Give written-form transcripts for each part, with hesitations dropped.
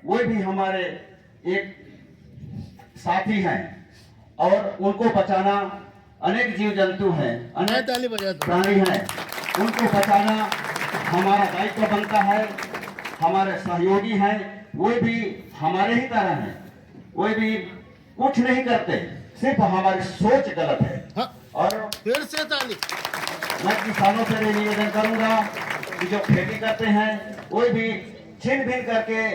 वो भी हमारे एक साथी हैं और उनको बचाना, अनेक जीव जंतु हैं, अनेक प्राणी हैं, उनको बचाना हमारा दायित्व बनता है। हमारे सहयोगी हैं, वो भी हमारे ही तरह हैं, वो भी कुछ नहीं करते, सिर्फ हमारी सोच गलत है। हाँ। और फिर से ताली। मैं किसानों से भी निवेदन करूंगा कि जो खेती करते हैं वो भी छीन भिन करके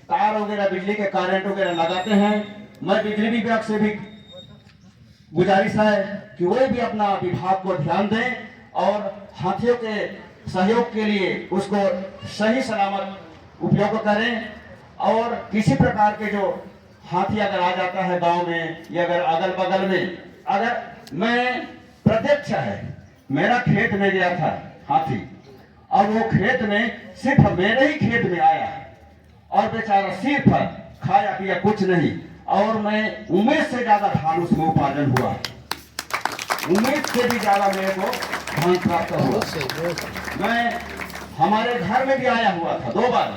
तार वगैरह, बिजली के करंट वगैरह लगाते हैं। मैं बिजली विभाग से भी गुजारिश है कि वो भी अपना विभाग को ध्यान दें और हाथियों के सहयोग के लिए उसको सही सलामत उपयोग करें। और किसी प्रकार के जो हाथी अगर आ जाता है गांव में या अगर अगल बगल में, अगर मैं प्रत्यक्ष है, मेरा खेत में गया था हाथी और वो खेत में सिर्फ मेरे ही खेत में आया और बेचारा सिर्फ खाया पिया कुछ नहीं, और मैं उम्मीद से ज्यादा धान उसमें उपार्जन हुआ, उम्मीद से भी ज्यादा मेरे को धान प्राप्त हुआ। मैं हमारे घर में भी आया हुआ था 2 बार,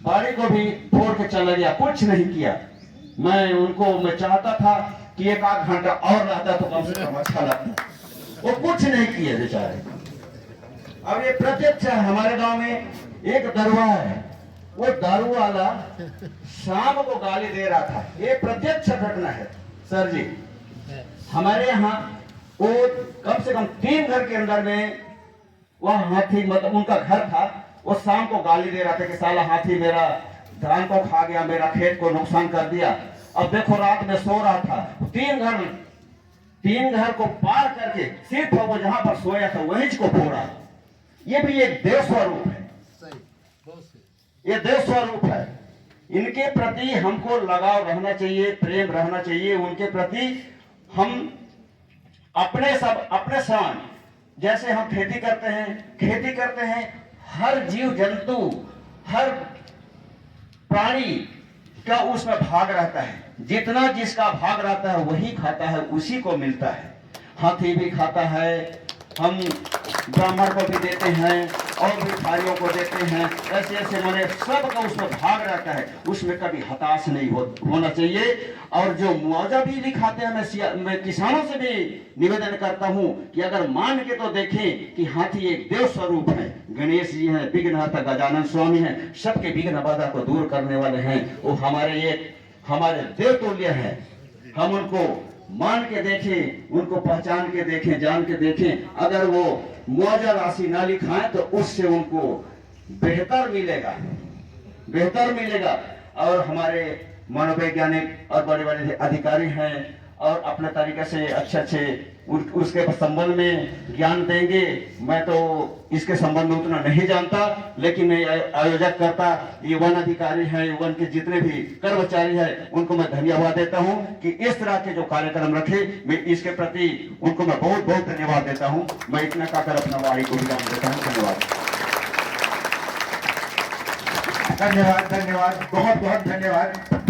बाड़ी को भी तोड़ के चला गया, कुछ नहीं किया। मैं चाहता था कि 1 आध घंटा और रहता तो कम से कम अच्छा लगता, वो कुछ नहीं किए बेचारे। अब ये प्रत्यक्ष है, हमारे गांव में एक दरुआ है, वो दारू वाला शाम को गाली दे रहा था, ये प्रत्यक्ष घटना है सर जी। हमारे यहाँ वो कम से कम 3 घर के अंदर में वह हाथी, मतलब उनका घर था, वो शाम को गाली दे रहा था कि साला हाथी मेरा धान को खा गया, मेरा खेत को नुकसान कर दिया। अब देखो रात में सो रहा था, 3 घर को पार करके सिर्फ वो जहां पर सोया था वहीं को फोड़ा। ये भी एक देव स्वरूप है, ये देव स्वरूप है। इनके प्रति हमको लगाव रहना चाहिए, प्रेम रहना चाहिए उनके प्रति। हम अपने समान जैसे हम खेती करते हैं, हर जीव जंतु, हर प्राणी का उसमें भाग रहता है, जितना जिसका भाग रहता है वही खाता है, उसी को मिलता है। हाथी भी खाता है, हम ब्राह्मण को भी देते हैं और भिखारियों को देते हैं, ऐसे ऐसे मैंने सबका उसमें भाग रहता है, उसमें कभी हताश नहीं होना चाहिए। और जो मुआवजा भी खाते हैं, मैं किसानों से भी निवेदन करता हूं कि अगर मान के तो देखें कि हाथी एक देव स्वरूप है, गणेश जी हैं, विघ्नहर्ता गजानन स्वामी हैं, सबके विघ्न बाधा को दूर करने वाले हैं, वो हमारे देव तुल्य है। हम उनको मान के देखें, उनको पहचान के देखें, जान के देखें। अगर वो मुआवजा राशि ना लिखाएं तो उससे उनको बेहतर मिलेगा। और हमारे मनोवैज्ञानिक और बड़े बड़े अधिकारी हैं और अपने तरीके से अच्छे उसके संबंध में ज्ञान देंगे। मैं तो इसके संबंध में उतना नहीं जानता, लेकिन आयोजक करता ये वन अधिकारी हैं, वन के जितने भी कर्मचारी हैं, उनको मैं धन्यवाद देता हूं कि इस तरह के जो कार्यक्रम रखे, मैं इसके प्रति उनको मैं बहुत बहुत धन्यवाद देता हूं। मैं इतना कहकर अपना वाणी को विराम देता हूं। धन्यवाद, धन्यवाद, बहुत बहुत धन्यवाद।